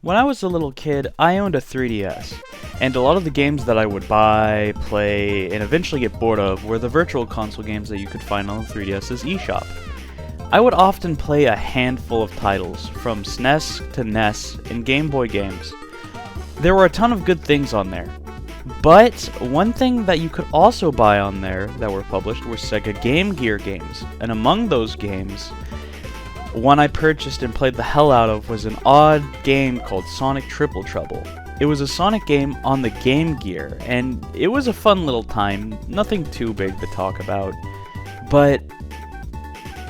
When I was a little kid, I owned a 3DS, and a lot of the games that I would buy, play, and eventually get bored of were the virtual console games that you could find on the 3DS's eShop. I would often play a handful of titles, from SNES to NES, and Game Boy games. There were a ton of good things on there, but one thing that you could also buy on there that were published were Sega Game Gear games, and among those games, one I purchased and played the hell out of was an odd game called Sonic Triple Trouble. It was a Sonic game on the Game Gear, and it was a fun little time, nothing too big to talk about, but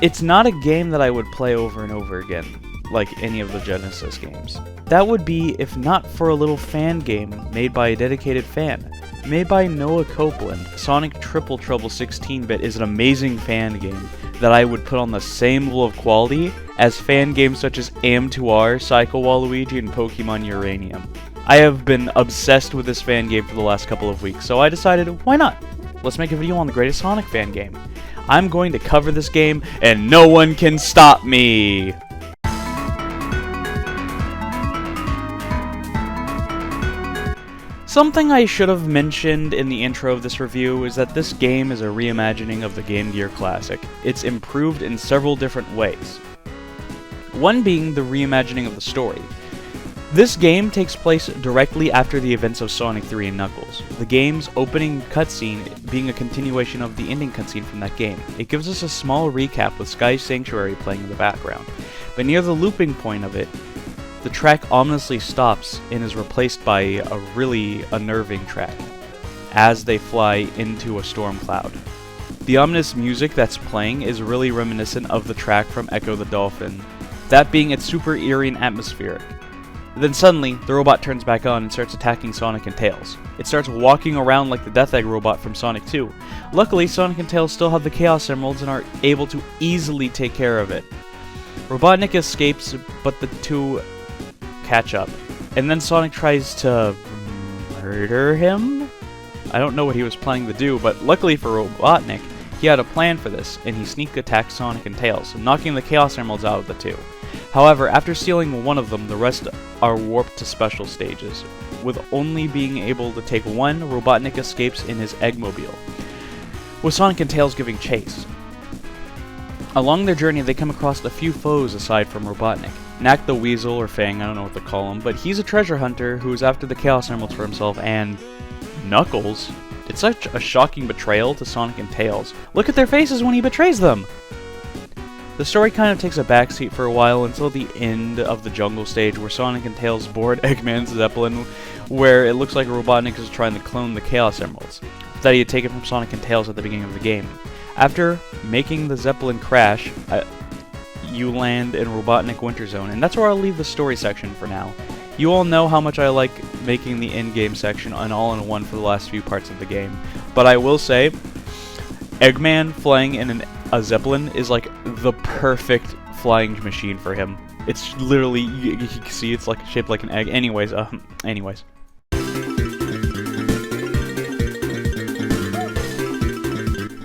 it's not a game that I would play over and over again, like any of the Genesis games. That would be if not for a little fan game made by a dedicated fan. Made by Noah Copeland, Sonic Triple Trouble 16-bit is an amazing fan game that I would put on the same level of quality as fan games such as AM2R, Psycho Waluigi, and Pokemon Uranium. I have been obsessed with this fan game for the last couple of weeks, so I decided, why not? Let's make a video on the greatest Sonic fan game. I'm going to cover this game, and no one can stop me! Something I should have mentioned in the intro of this review is that this game is a reimagining of the Game Gear classic. It's improved in several different ways. One being the reimagining of the story. This game takes place directly after the events of Sonic 3 and Knuckles, the game's opening cutscene being a continuation of the ending cutscene from that game. It gives us a small recap with Sky Sanctuary playing in the background, but near the looping point of it, the track ominously stops and is replaced by a really unnerving track as they fly into a storm cloud. The ominous music that's playing is really reminiscent of the track from Echo the Dolphin, that being its super eerie and atmospheric. Then suddenly, the robot turns back on and starts attacking Sonic and Tails. It starts walking around like the Death Egg robot from Sonic 2. Luckily, Sonic and Tails still have the Chaos Emeralds and are able to easily take care of it. Robotnik escapes, but the two catch up, and then Sonic tries to murder him? I don't know what he was planning to do, but luckily for Robotnik, he had a plan for this, and he sneak attacks Sonic and Tails, knocking the Chaos Emeralds out of the two. However, after stealing one of them, the rest are warped to special stages. With only being able to take one, Robotnik escapes in his Eggmobile, with Sonic and Tails giving chase. Along their journey, they come across a few foes aside from Robotnik. Knack the Weasel, or Fang, I don't know what to call him, but he's a treasure hunter who's after the Chaos Emeralds for himself, and Knuckles. It's such a shocking betrayal to Sonic and Tails. Look at their faces when he betrays them! The story kind of takes a backseat for a while until the end of the jungle stage where Sonic and Tails board Eggman's Zeppelin, where it looks like Robotnik is trying to clone the Chaos Emeralds that he had taken from Sonic and Tails at the beginning of the game. After making the Zeppelin crash, you land in Robotnik Winter Zone, and that's where I'll leave the story section for now. You all know how much I like making the in-game section an all-in-one for the last few parts of the game, but I will say, Eggman flying in a Zeppelin is like the perfect flying machine for him. It's literally, you can see it's like shaped like an egg. Anyways.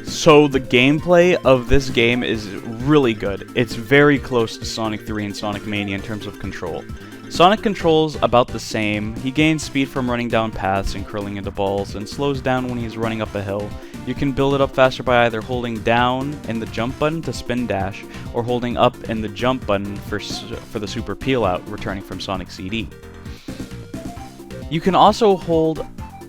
So the gameplay of this game is really good. It's very close to Sonic 3 and Sonic Mania in terms of control. Sonic controls about the same. He gains speed from running down paths and curling into balls, and slows down when he's running up a hill. You can build it up faster by either holding down and the jump button to spin dash, or holding up and the jump button for the super peel out, returning from Sonic CD. You can also hold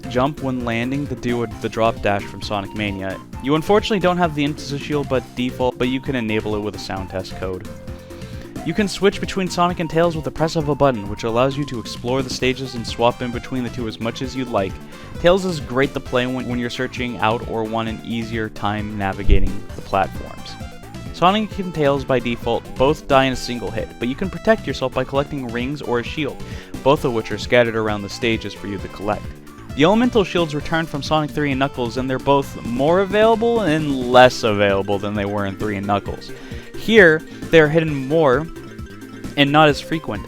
jump when landing to do the drop dash from Sonic Mania. You unfortunately don't have the interstitial but default, but you can enable it with a sound test code. You can switch between Sonic and Tails with the press of a button, which allows you to explore the stages and swap in between the two as much as you'd like. Tails is great to play when you're searching out or want an easier time navigating the platforms. Sonic and Tails by default both die in a single hit, but you can protect yourself by collecting rings or a shield, both of which are scattered around the stages for you to collect. The elemental shields return from Sonic 3 and Knuckles, and they're both more available and less available than they were in 3 and Knuckles. Here, they're hidden more and not as frequent,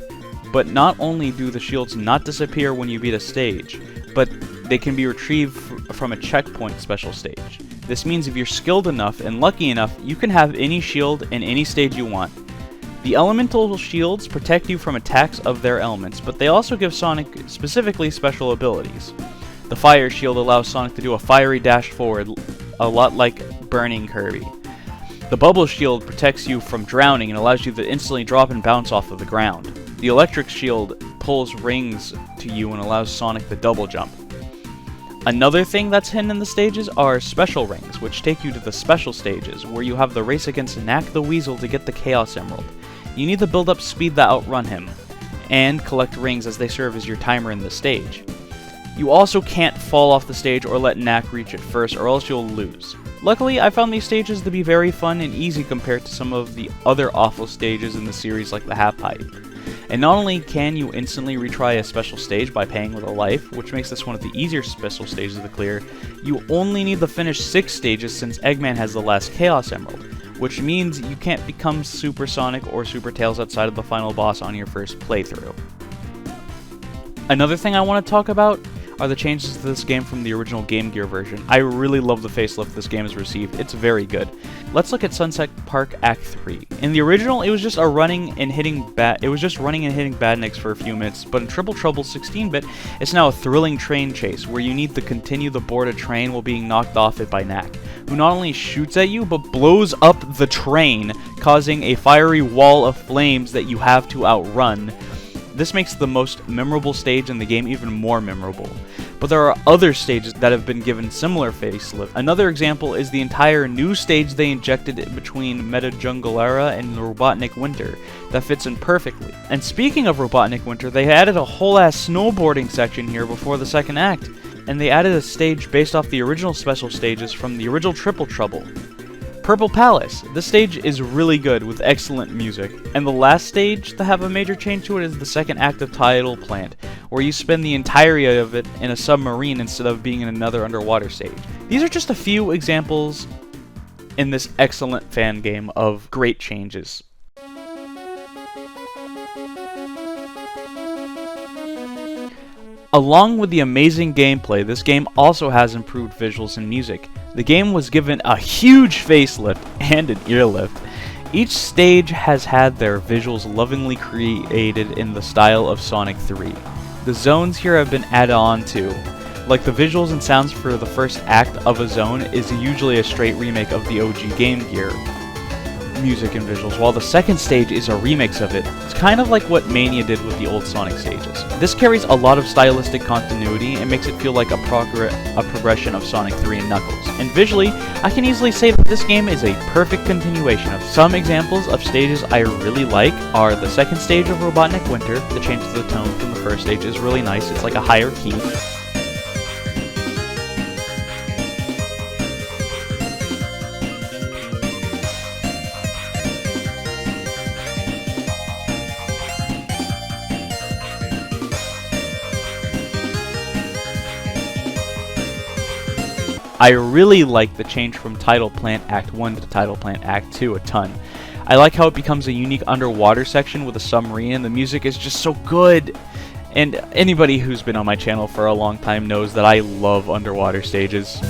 but not only do the shields not disappear when you beat a stage, but they can be retrieved from a checkpoint special stage. This means if you're skilled enough and lucky enough, you can have any shield in any stage you want. The elemental shields protect you from attacks of their elements, but they also give Sonic specifically special abilities. The fire shield allows Sonic to do a fiery dash forward, a lot like Burning Kirby. The bubble shield protects you from drowning and allows you to instantly drop and bounce off of the ground. The electric shield pulls rings to you and allows Sonic to double jump. Another thing that's hidden in the stages are special rings, which take you to the special stages, where you have the race against Knack the Weasel to get the Chaos Emerald. You need to build up speed to outrun him, and collect rings as they serve as your timer in the stage. You also can't fall off the stage or let Knack reach it first, or else you'll lose. Luckily, I found these stages to be very fun and easy compared to some of the other awful stages in the series like the Half Pipe. And not only can you instantly retry a special stage by paying with a life, which makes this one of the easier special stages to clear, you only need to finish 6 stages since Eggman has the last Chaos Emerald, which means you can't become Super Sonic or Super Tails outside of the final boss on your first playthrough. Another thing I want to talk about are the changes to this game from the original Game Gear version. I really love the facelift this game has received. It's very good. Let's look at Sunset Park Act 3. In the original, it was just running and hitting badniks for a few minutes, but in Triple Trouble 16-bit, it's now a thrilling train chase where you need to continue to board a train while being knocked off it by Knack, who not only shoots at you, but blows up the train, causing a fiery wall of flames that you have to outrun. This makes the most memorable stage in the game even more memorable. But there are other stages that have been given similar facelift. Another example is the entire new stage they injected between Meta Jungle Era and Robotnik Winter that fits in perfectly. And speaking of Robotnik Winter, they added a whole ass snowboarding section here before the second act, and they added a stage based off the original special stages from the original Triple Trouble. Purple Palace. This stage is really good with excellent music, and the last stage to have a major change to it is the second act of Tidal Plant, where you spend the entirety of it in a submarine instead of being in another underwater stage. These are just a few examples in this excellent fan game of great changes. Along with the amazing gameplay, this game also has improved visuals and music. The game was given a huge facelift and an earlift. Each stage has had their visuals lovingly created in the style of Sonic 3. The zones here have been added on to. Like the visuals and sounds for the first act of a zone is usually a straight remake of the OG Game Gear music and visuals, while the second stage is a remix of it. It's kind of like what Mania did with the old Sonic stages. This carries a lot of stylistic continuity and makes it feel like a progression of Sonic 3 and Knuckles. And visually, I can easily say that this game is a perfect continuation of some examples of stages I really like are the second stage of Robotnik Winter. The change to the tone from the first stage is really nice. It's like a higher key. I really like the change from Tidal Plant Act 1 to Tidal Plant Act 2 a ton. I like how it becomes a unique underwater section with a submarine, and the music is just so good. And anybody who's been on my channel for a long time knows that I love underwater stages.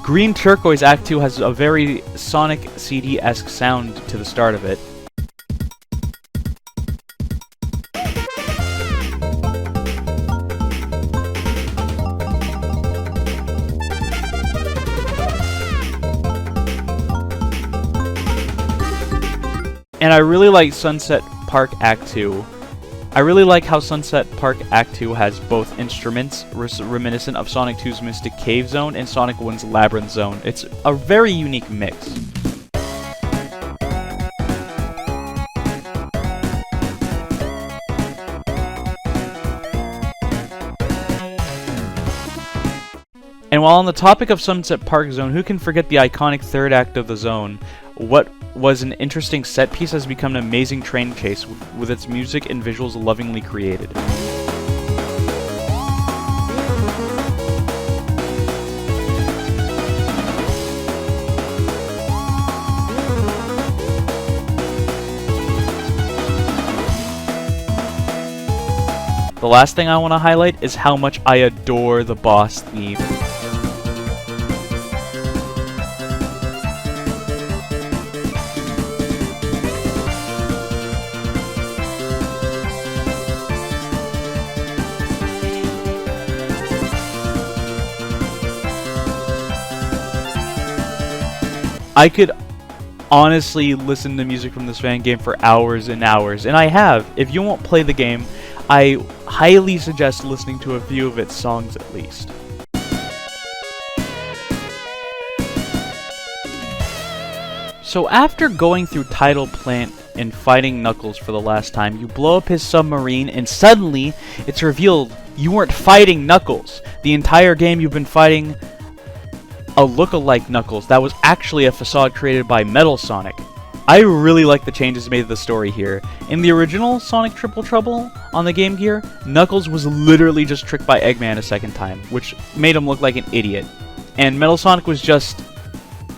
Green Turquoise Act 2 has a very Sonic CD-esque sound to the start of it. And I really like Sunset Park Act 2. I really like how Sunset Park Act 2 has both instruments reminiscent of Sonic 2's Mystic Cave Zone and Sonic 1's Labyrinth Zone. It's a very unique mix. And while on the topic of Sunset Park Zone, who can forget the iconic third act of the zone? What was an interesting set piece has become an amazing train chase with its music and visuals lovingly created. The last thing I want to highlight is how much I adore the boss theme. I could honestly listen to music from this fan game for hours and hours, and I have. If you won't play the game, I highly suggest listening to a few of its songs at least. So after going through Tidal Plant and fighting Knuckles for the last time, you blow up his submarine and suddenly it's revealed you weren't fighting Knuckles. The entire game you've been fighting a look-alike Knuckles that was actually a facade created by Metal Sonic. I really like the changes made to the story here. In the original Sonic Triple Trouble on the Game Gear, Knuckles was literally just tricked by Eggman a second time, which made him look like an idiot. And Metal Sonic was just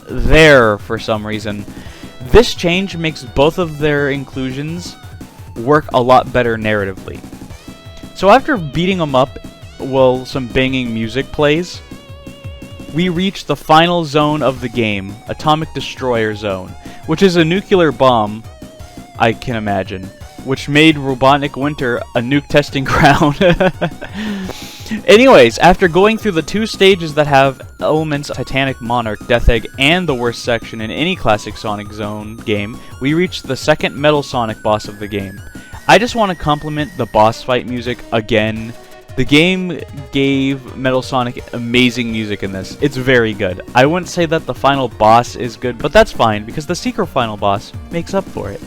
there for some reason. This change makes both of their inclusions work a lot better narratively. So after beating them up while some banging music plays, we reach the final zone of the game, Atomic Destroyer Zone, which is a nuclear bomb, I can imagine, which made Robotnik Winter a nuke testing ground. Anyways, after going through the 2 stages that have elements of Titanic Monarch, Death Egg, and the worst section in any classic Sonic Zone game, we reach the second Metal Sonic boss of the game. I just want to compliment the boss fight music again. The game gave Metal Sonic amazing music in this. It's very good. I wouldn't say that the final boss is good, but that's fine, because the secret final boss makes up for it.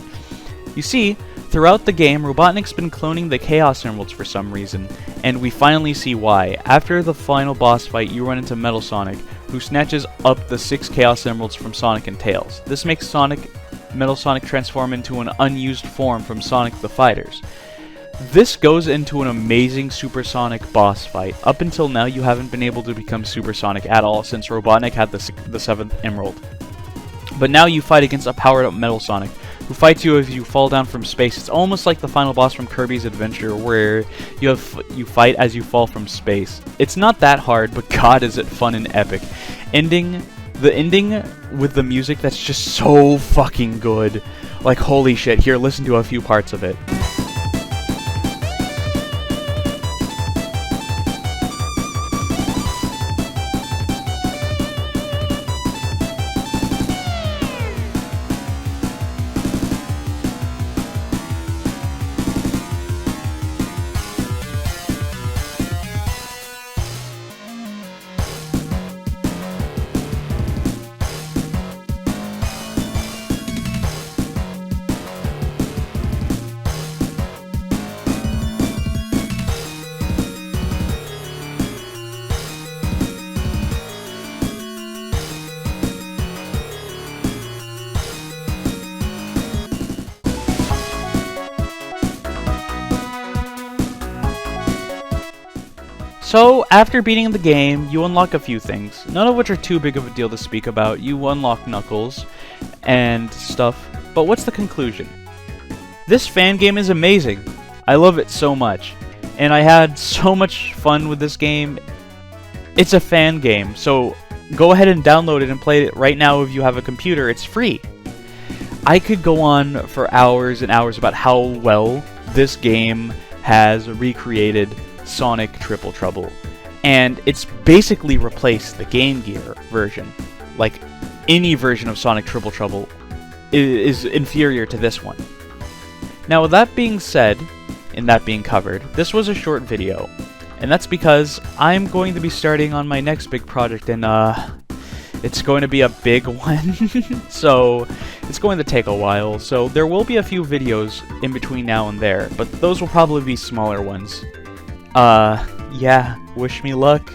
You see, throughout the game, Robotnik's been cloning the Chaos Emeralds for some reason, and we finally see why. After the final boss fight, you run into Metal Sonic, who snatches up the 6 Chaos Emeralds from Sonic and Tails. This makes Metal Sonic transform into an unused form from Sonic the Fighters. This goes into an amazing supersonic boss fight. Up until now, you haven't been able to become supersonic at all since Robotnik had the 7th Emerald. But now you fight against a powered up Metal Sonic, who fights you as you fall down from space. It's almost like the final boss from Kirby's Adventure, where you fight as you fall from space. It's not that hard, but god is it fun and epic. The ending with the music that's just so fucking good. Like, holy shit. Here, listen to a few parts of it. So, after beating the game, you unlock a few things, none of which are too big of a deal to speak about. You unlock Knuckles and stuff, but what's the conclusion? This fan game is amazing. I love it so much, and I had so much fun with this game. It's a fan game, so go ahead and download it and play it right now if you have a computer. It's free. I could go on for hours and hours about how well this game has recreated Sonic Triple Trouble, and it's basically replaced the Game Gear version. Like, any version of Sonic Triple Trouble is inferior to this one. Now, with that being said, and that being covered, this was a short video, and that's because I'm going to be starting on my next big project, and it's going to be a big one, so it's going to take a while. So there will be a few videos in between now and there, but those will probably be smaller ones. Yeah, wish me luck.